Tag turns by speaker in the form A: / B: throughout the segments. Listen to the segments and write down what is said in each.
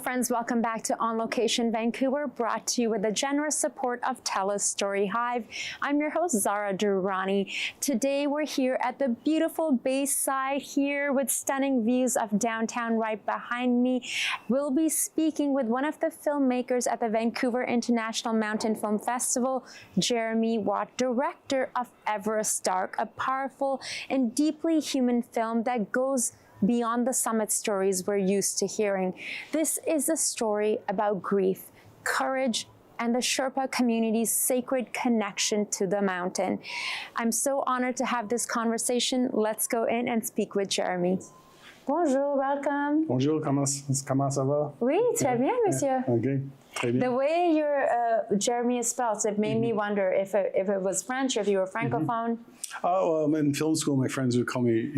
A: friends, welcome back to On Location Vancouver, brought to you with the generous support of TELUS STORYHIVE. I'm your host, Zara Durrani. Today we're here at the beautiful Bayside here with stunning views of downtown right behind me. We'll be speaking with one of the filmmakers at the Vancouver International Mountain Film Festival, Jereme Watt, director of Everest Dark, a powerful and deeply human film that goes beyond the summit stories we're used to hearing. This is a story about grief, courage, and the Sherpa community's sacred connection to the mountain. I'm so honored to have this conversation. Let's go in and speak with Jereme. Bonjour, welcome.
B: Bonjour, comment ça va?
A: Oui, très bien, monsieur.
B: Okay, très bien.
A: The way your Jereme is spelled, it made me wonder if it was French, if you were Francophone.
B: Oh, well, in film school, my friends would call me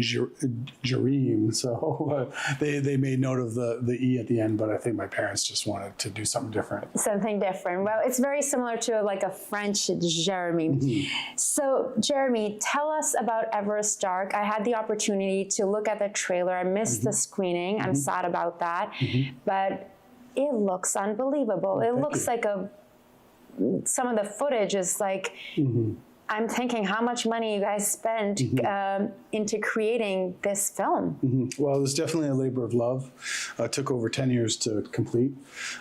B: Jereme, so they made note of the E at the end, but I think my parents just wanted to do something different.
A: Something different. Well, it's very similar to like a French Jereme. So, Jereme, tell us about Everest Dark. I had the opportunity to look at the trailer. I missed the screening. I'm sad about that, but it looks unbelievable. It looks like some of the footage is like, I'm thinking how much money you guys spent into creating this film.
B: Well, it was definitely a labor of love. It took over 10 years to complete.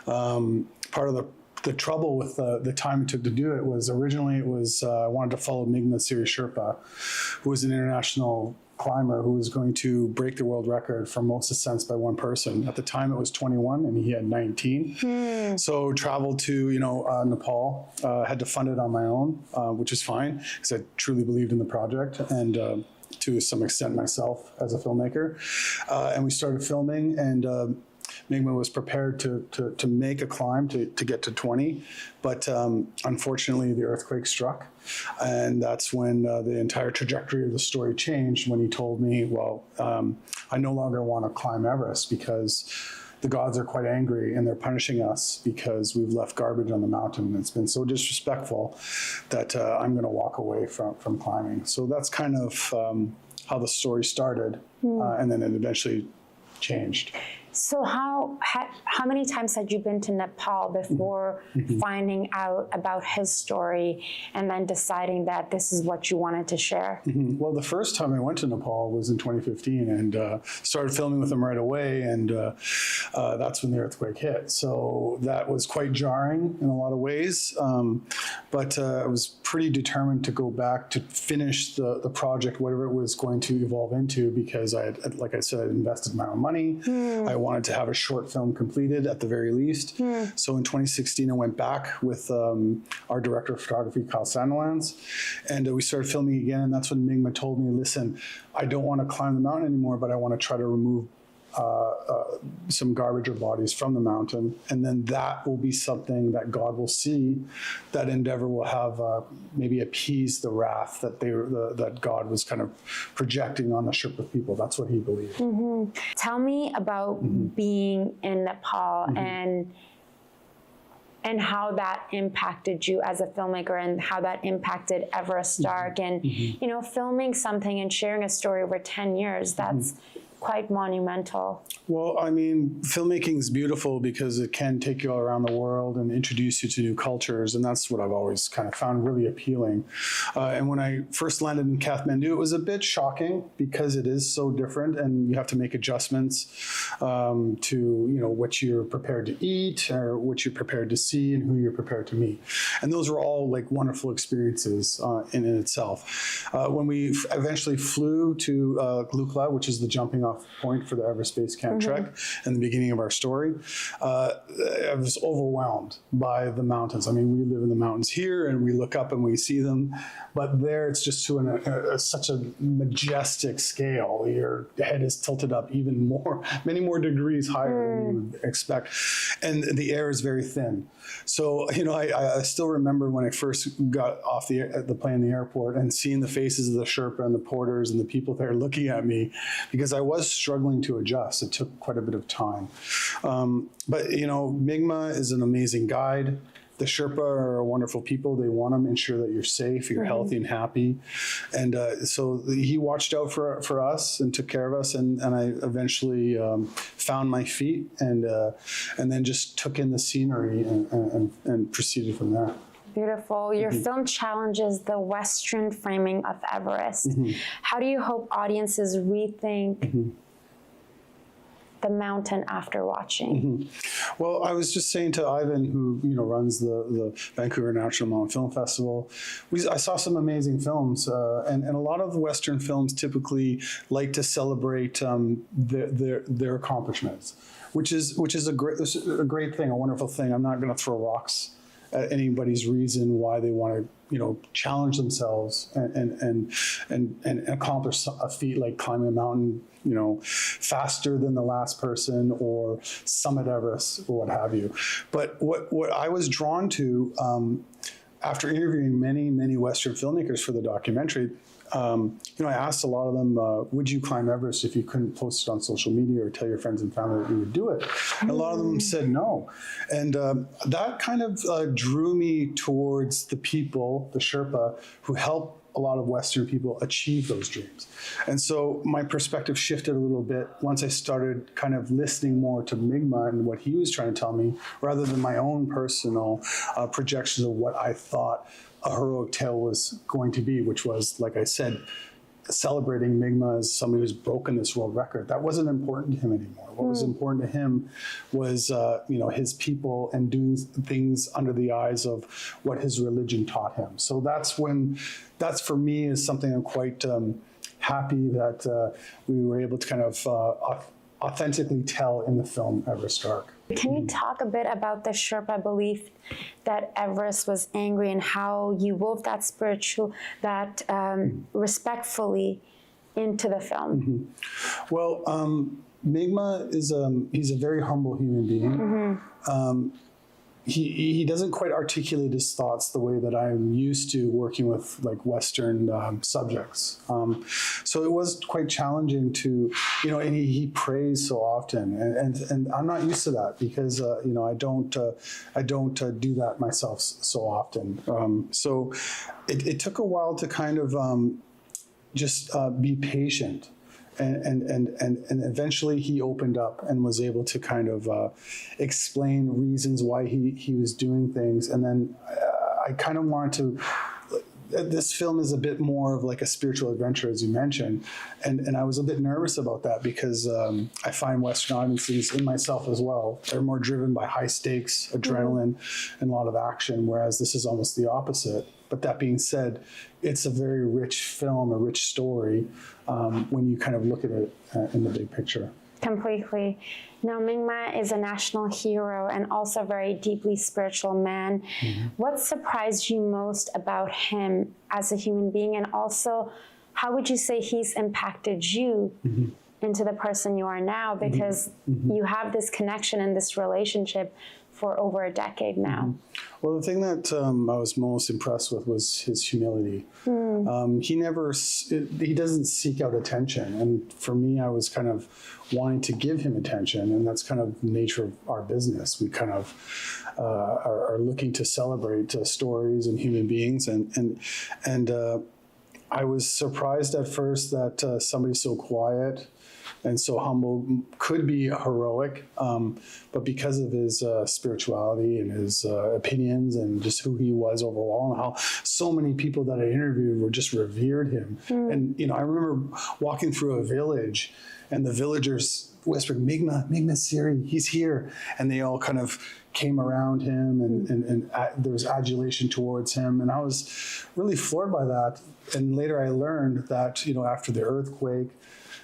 B: Part of the trouble with the time it took to do it was originally I wanted to follow Mingma Tsiri Sherpa, who was an international climber who was going to break the world record for most ascents by one person. At the time, it was 21, and he had 19. So traveled to Nepal. Had to fund it on my own, which is fine because I truly believed in the project and to some extent myself as a filmmaker. And we started filming, and Mingma was prepared to make a climb to get to 20, but unfortunately the earthquake struck, and that's when the entire trajectory of the story changed when he told me, well, I no longer want to climb Everest because the gods are quite angry and they're punishing us because we've left garbage on the mountain and it's been so disrespectful that I'm going to walk away from climbing. So that's kind of how the story started, and then it eventually changed.
A: So how many times had you been to Nepal before finding out about his story and then deciding that this is what you wanted to share?
B: Well, the first time I went to Nepal was in 2015 and started filming with him right away, and that's when the earthquake hit. So that was quite jarring in a lot of ways, but I was pretty determined to go back to finish the project, whatever it was going to evolve into, because I had, like I said, invested my own money. I wanted to have a short film completed at the very least. So in 2016, I went back with our director of photography, Kyle Sandilands, and we started filming again. And that's when Mingma told me, listen, I don't want to climb the mountain anymore, but I want to try to remove some garbage or bodies from the mountain, and then that will be something that God will see. That endeavor will have maybe appease the wrath that that God was kind of projecting on the Sherpa people. That's what he believed.
A: Tell me about being in Nepal and how that impacted you as a filmmaker and how that impacted Everest Dark and filming something and sharing a story over 10 years. That's quite monumental.
B: Well, I mean, filmmaking is beautiful because it can take you all around the world and introduce you to new cultures, and that's what I've always kind of found really appealing. And when I first landed in Kathmandu, it was a bit shocking because it is so different, and you have to make adjustments to what you're prepared to eat or what you're prepared to see and who you're prepared to meet. And those were all like wonderful experiences in itself. When we eventually flew to Glukla, which is the jumping off point for the Everest Base Camp trek in the beginning of our story, I was overwhelmed by the mountains. I mean, we live in the mountains here and we look up and we see them, but there it's just to such a majestic scale. Your head is tilted up even more, many more degrees higher than you would expect. And the air is very thin. So, I still remember when I first got off the plane in the airport and seeing the faces of the Sherpa and the porters and the people there looking at me, because I was struggling to adjust. It took quite a bit of time. But Mingma is an amazing guide. The Sherpa are wonderful people. They want to ensure that you're safe, you're healthy and happy. And so he watched out for us and took care of us. And I eventually found my feet and then just took in the scenery and proceeded from there.
A: Beautiful. Your film challenges the Western framing of Everest. How do you hope audiences rethink the mountain after watching?
B: Well, I was just saying to Ivan, who runs the Vancouver National Mountain Film Festival, I saw some amazing films, and a lot of the Western films typically like to celebrate their accomplishments, which is a great thing, a wonderful thing. I'm not going to throw rocks at anybody's reason why they want to challenge themselves and accomplish a feat like climbing a mountain faster than the last person or summit Everest or what have you. But what I was drawn to after interviewing many Western filmmakers for the documentary, I asked a lot of them, would you climb Everest if you couldn't post it on social media or tell your friends and family that you would do it? And a lot of them said no. And that kind of drew me towards the people, the Sherpa, who help a lot of Western people achieve those dreams. And so my perspective shifted a little bit once I started kind of listening more to Mingma and what he was trying to tell me, rather than my own personal projections of what I thought a heroic tale was going to be, which was, like I said, celebrating Mingma as somebody who's broken this world record. That wasn't important to him anymore. What was important to him was, his people and doing things under the eyes of what his religion taught him. So that's for me is something I'm quite happy that we were able to kind of authentically tell in the film Everest Dark.
A: Can you talk a bit about the Sherpa belief that Everest was angry and how you wove that respectfully into the film?
B: Well, Mingma he's a very humble human being. He doesn't quite articulate his thoughts the way that I'm used to working with like Western subjects. So it was quite challenging to, and he prays so often, and I'm not used to that because I don't do that myself so often. So it took a while to kind of just be patient. And eventually he opened up and was able to kind of explain reasons why he was doing things. And then I kind of wanted to, this film is a bit more of like a spiritual adventure, as you mentioned. And I was a bit nervous about that because I find Western audiences, in myself as well, they're more driven by high stakes, adrenaline, and a lot of action, whereas this is almost the opposite. But that being said, it's a very rich film, a rich story, when you kind of look at it in the big picture.
A: Completely. Now, Mingma is a national hero and also a very deeply spiritual man. What surprised you most about him as a human being? And also, how would you say he's impacted you into the person you are now? Because you have this connection and this relationship for over a decade now.
B: Well, the thing that I was most impressed with was his humility. He doesn't seek out attention. And for me, I was kind of wanting to give him attention. And that's kind of the nature of our business. We kind of are looking to celebrate stories and human beings. And I was surprised at first that somebody so quiet and so humble could be heroic, but because of his spirituality and his opinions and just who he was overall, and how so many people that I interviewed were just revered him. And I remember walking through a village, and the villagers whispering, "Mingma Tsiri, he's here," and they all kind of came around him, and there was adulation towards him, and I was really floored by that. And later I learned that after the earthquake,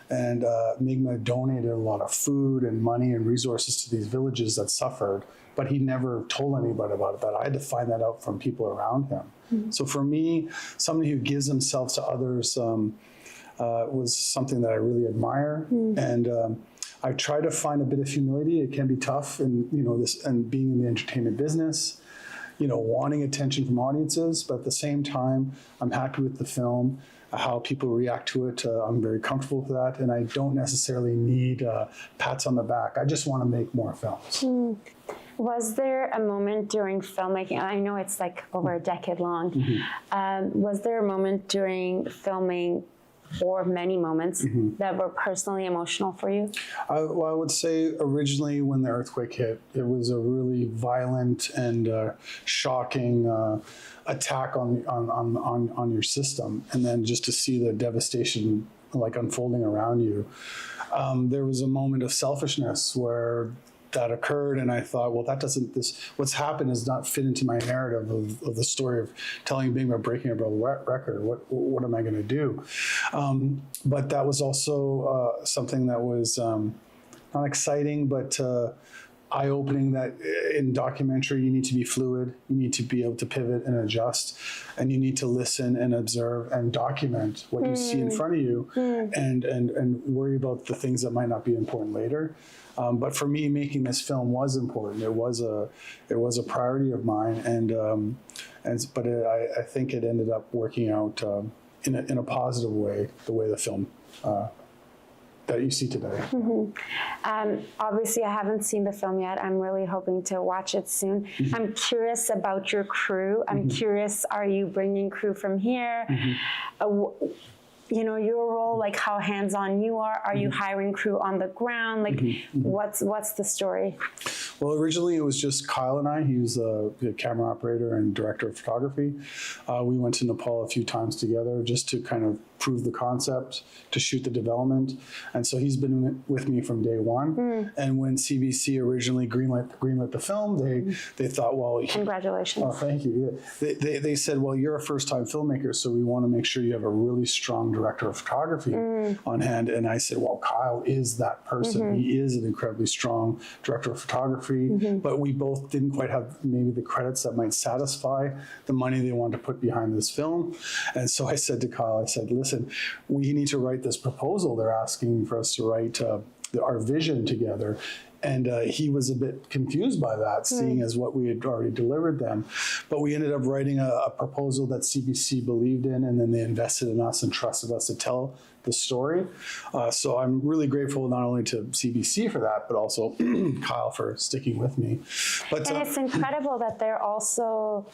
B: and Mingma donated a lot of food and money and resources to these villages that suffered, but he never told anybody about that. I had to find that out from people around him. So for me, somebody who gives themselves to others was something that I really admire. And I try to find a bit of humility. It can be tough, and and being in the entertainment business, wanting attention from audiences, but at the same time, I'm happy with the film. How people react to it, I'm very comfortable with that, and I don't necessarily need pats on the back. I just want to make more films.
A: Was there a moment during filmmaking, I know it's like over a decade long, was there a moment during filming or many moments that were personally emotional for you?
B: I would say originally when the earthquake hit, it was a really violent and shocking attack on your system, and then just to see the devastation like unfolding around you, there was a moment of selfishness where that occurred, and I thought, well, what's happened does not fit into my narrative of the story of telling being about breaking a world record. What am I going to do? But that was also something that was not exciting, but eye-opening, that in documentary you need to be fluid, you need to be able to pivot and adjust, and you need to listen and observe and document what you see in front of you, and worry about the things that might not be important later. But for me, making this film was important. It was a priority of mine, but I think it ended up working out in a positive way, the way the film that you see today.
A: Obviously, I haven't seen the film yet. I'm really hoping to watch it soon. I'm curious about your crew. I'm curious, are you bringing crew from here? You know, your role, like how hands-on you are. Are you hiring crew on the ground? Like, what's the story?
B: Well, originally it was just Kyle and I. He was the camera operator and director of photography. We went to Nepal a few times together just to kind of prove the concept, to shoot the development. And so he's been with me from day one. And when CBC originally greenlit the film, they thought, well...
A: Congratulations.
B: Oh, thank you. They said, well, you're a first-time filmmaker, so we want to make sure you have a really strong director of photography on hand. And I said, well, Kyle is that person. He is an incredibly strong director of photography, but we both didn't quite have maybe the credits that might satisfy the money they wanted to put behind this film. And so I said to Kyle, I said, listen, we need to write this proposal. They're asking for us to write our vision together. And he was a bit confused by that, seeing as what we had already delivered them. But we ended up writing a proposal that CBC believed in, and then they invested in us and trusted us to tell the story. So I'm really grateful not only to CBC for that, but also Kyle for sticking with me. But,
A: and it's incredible that they're also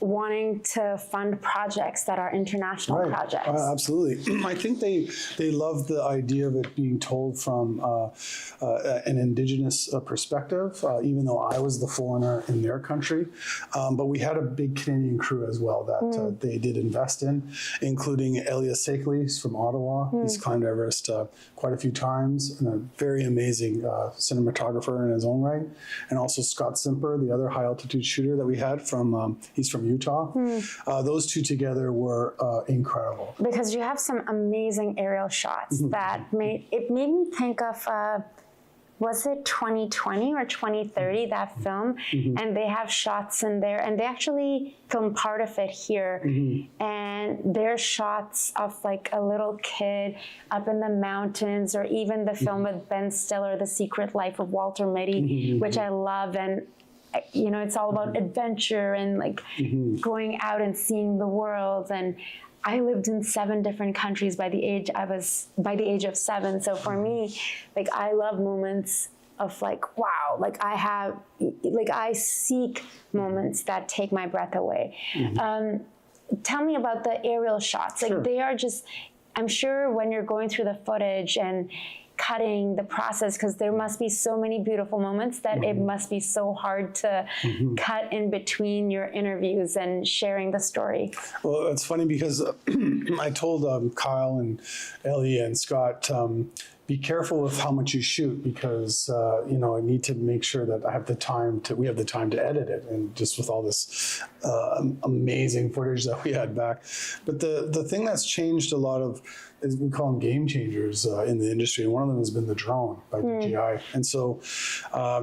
A: wanting to fund projects that are international projects.
B: Absolutely. I think they love the idea of it being told from an Indigenous perspective, even though I was the foreigner in their country. But we had a big Canadian crew as well that they did invest in, including Elias Sakely from Ottawa. He's climbed Everest quite a few times, and a very amazing cinematographer in his own right. And also Scott Simper, the other high altitude shooter that we had he's from Utah. Those two together were incredible.
A: Because you have some amazing aerial shots that made me think of, was it 2020 or 2030, that film? And they have shots in there, and they actually filmed part of it here. And there's shots of like a little kid up in the mountains, or even the film with Ben Stiller, The Secret Life of Walter Mitty, which I love. And you know, it's all about adventure and like going out and seeing the world. And I lived in 7 different countries by the age of 7. So for me, like, I love moments of like, wow, like I seek moments that take my breath away. Tell me about the aerial shots. Like they are just, I'm sure when you're going through the footage and cutting the process, because there must be so many beautiful moments that it must be so hard to cut in between your interviews and sharing the story.
B: Well, it's funny because I told Kyle and Ellie and Scott, be careful with how much you shoot, because you know, I need to make sure that we have the time to edit it, and just with all this amazing footage that we had back. But the thing that's changed a lot of is, we call them game changers in the industry, and one of them has been the drone by DJI. And so,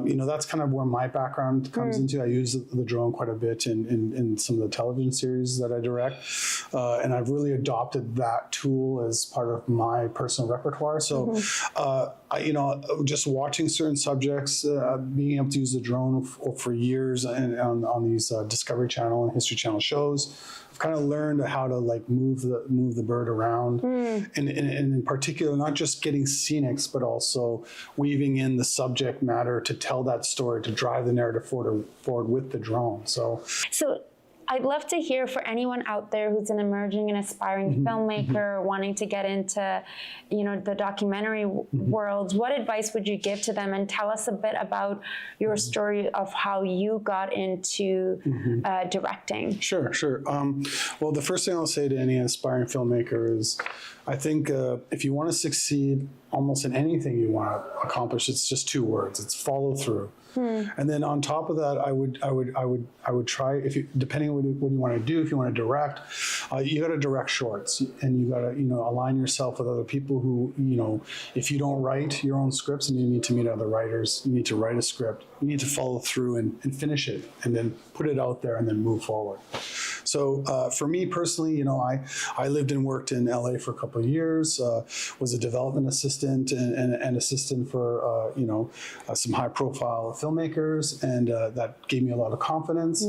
B: you know, that's kind of where my background comes into. I use the drone quite a bit in some of the television series that I direct, and I've really adopted that tool as part of my personal repertoire. So just watching certain subjects, being able to use the drone for years and on these Discovery Channel and History Channel shows, I've kind of learned how to like move the bird around, and in particular, not just getting scenics, but also weaving in the subject matter to tell that story, to drive the narrative forward with the drone. So
A: I'd love to hear for anyone out there who's an emerging and aspiring filmmaker wanting to get into, the documentary world. What advice would you give to them? And tell us a bit about your story of how you got into directing.
B: Sure. Well, the first thing I'll say to any aspiring filmmaker is, I think if you want to succeed almost in anything you want to accomplish, it's just two words. It's follow through. And then on top of that, I would try, if you, depending on what you want to do, if you want to direct, you got to direct shorts, and you got to align yourself with other people who if you don't write your own scripts, and you need to meet other writers, you need to write a script, you need to follow through and finish it, and then put it out there, and then move forward. So for me personally, I lived and worked in LA for a couple of years, was a development assistant and assistant for some high profile filmmakers, and that gave me a lot of confidence,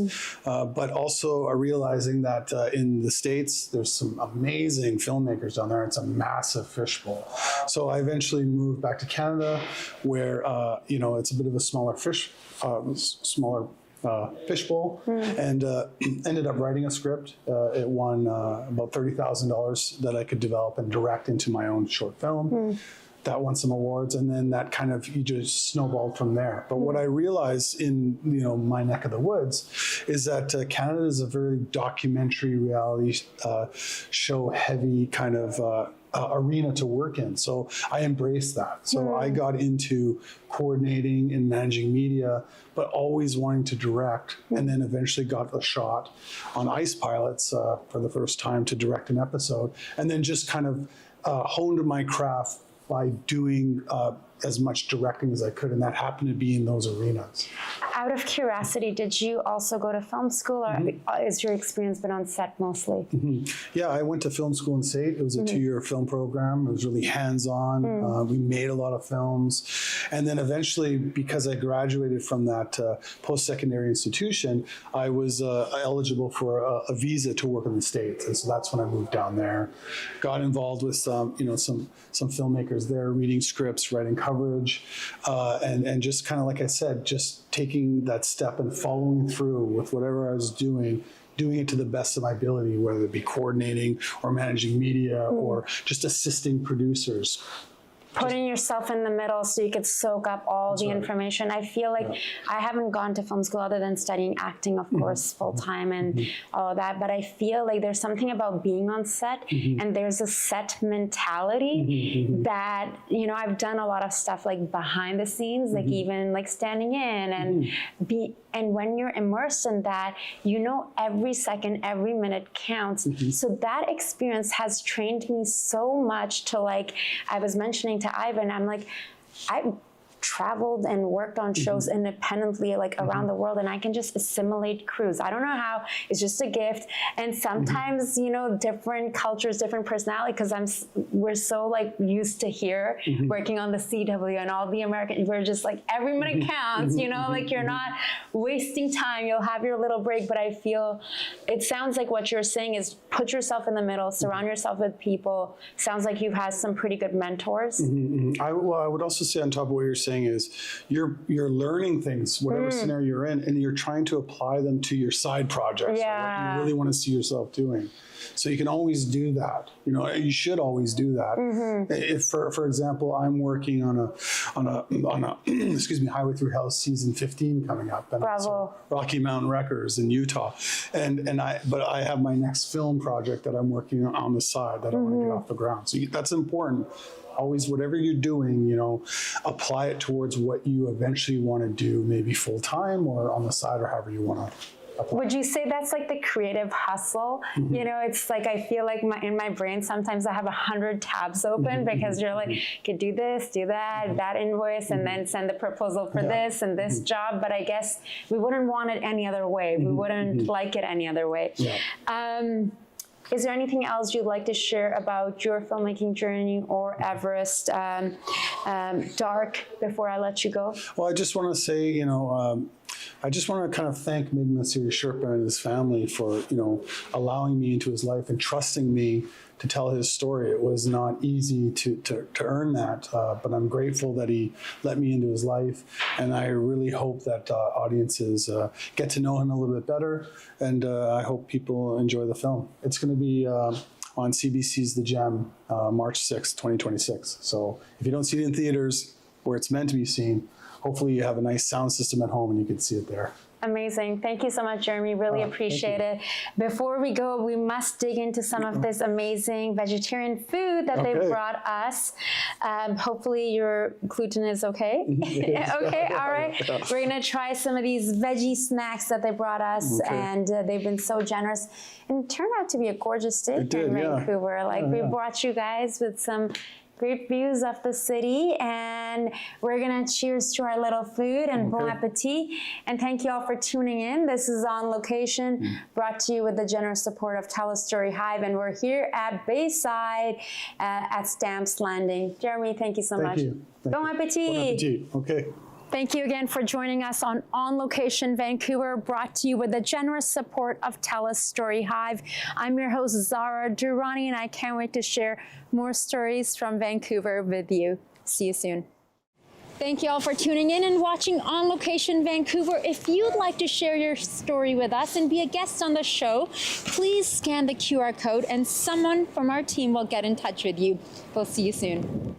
B: but also realizing that in the States there's some amazing filmmakers down there. It's a massive fishbowl. So I eventually moved back to Canada, where it's a bit of a smaller fishbowl, and ended up writing a script. It won about $30,000 that I could develop and direct into my own short film. That won some awards, and then that kind of, you just snowballed from there. But what I realized in my neck of the woods is that Canada is a very documentary reality show heavy kind of arena to work in. So I embraced that. So I got into coordinating and managing media, but always wanting to direct, and then eventually got the shot on Ice Pilots for the first time to direct an episode, and then just kind of honed my craft by doing as much directing as I could, and that happened to be in those arenas.
A: Out of curiosity, did you also go to film school, or is your experience been on set mostly?
B: Yeah, I went to film school in SAIT. It was a 2-year film program. It was really hands-on. We made a lot of films. And then eventually, because I graduated from that post-secondary institution, I was eligible for a visa to work in the States. And so that's when I moved down there. Got involved with some filmmakers there, reading scripts, writing coverage, and just kind of, like I said, just taking that step and following through with whatever I was doing it to the best of my ability, whether it be coordinating or managing media or just assisting producers.
A: Putting yourself in the middle so you could soak up all the information. I feel like I haven't gone to film school other than studying acting, of course, full time and all of that. But I feel like there's something about being on set, and there's a set mentality that, I've done a lot of stuff like behind the scenes, like even like standing in and when you're immersed in that, every second, every minute counts. So that experience has trained me so much to, like, I was mentioning to Ivan, I'm like, I traveled and worked on shows independently, like around the world, and I can just assimilate crews. I don't know how, it's just a gift. And sometimes, different cultures, different personality, because we're so like used to here working on the CW and all the American, we're just like, every minute counts, like you're not wasting time, you'll have your little break. But I feel, it sounds like what you're saying is put yourself in the middle, surround yourself with people. Sounds like you've had some pretty good mentors.
B: I would also say, on top of what you're saying, is you're learning things, whatever scenario you're in, and you're trying to apply them to your side projects, or what you really want to see yourself doing. So you can always do that. You should always do that. If, for example, I'm working on a excuse me, Highway Through Hell season 15 coming up, and also Rocky Mountain Wreckers in Utah, but I have my next film project that I'm working on the side that I want to get off the ground. So that's important. Always, whatever you're doing, apply it towards what you eventually want to do, maybe full time or on the side, or however you want to apply.
A: Would you say that's like the creative hustle? It's like, I feel like in my brain, sometimes I have 100 tabs open because you're like, could do this, do that, that invoice, and then send the proposal for this and this job. But I guess we wouldn't want it any other way. We wouldn't like it any other way. Is there anything else you'd like to share about your filmmaking journey or Everest Dark before I let you go?
B: Well, I just want to say, I just want to kind of thank Mingma Tsiri Sherpa and his family for, allowing me into his life and trusting me to tell his story. It was not easy to earn that, but I'm grateful that he let me into his life, and I really hope that audiences get to know him a little bit better, and I hope people enjoy the film. It's going to be on CBC's The Gem, March 6th, 2026. So if you don't see it in theaters where it's meant to be seen, hopefully you have a nice sound system at home and you can see it there.
A: Amazing. Thank you so much, Jereme. Really appreciate it. Before we go, we must dig into some of this amazing vegetarian food that they brought us. Hopefully your gluten is okay. Okay, all right. We're going to try some of these veggie snacks that they brought us, and they've been so generous. And it turned out to be a gorgeous day in Vancouver. We brought you guys with some great views of the city, and we're gonna cheers to our little food and bon appetit. And thank you all for tuning in. This is On Location, brought to you with the generous support of TELUS STORYHIVE, and we're here at Bayside at Stamps Landing. Jereme, thank you so much.
B: Thank you.
A: Bon appetit.
B: Bon appetit. Okay.
A: Thank you again for joining us on Location Vancouver, brought to you with the generous support of TELUS STORYHIVE. I'm your host, Zara Durrani, and I can't wait to share more stories from Vancouver with you. See you soon. Thank you all for tuning in and watching On Location Vancouver. If you'd like to share your story with us and be a guest on the show, please scan the QR code and someone from our team will get in touch with you. We'll see you soon.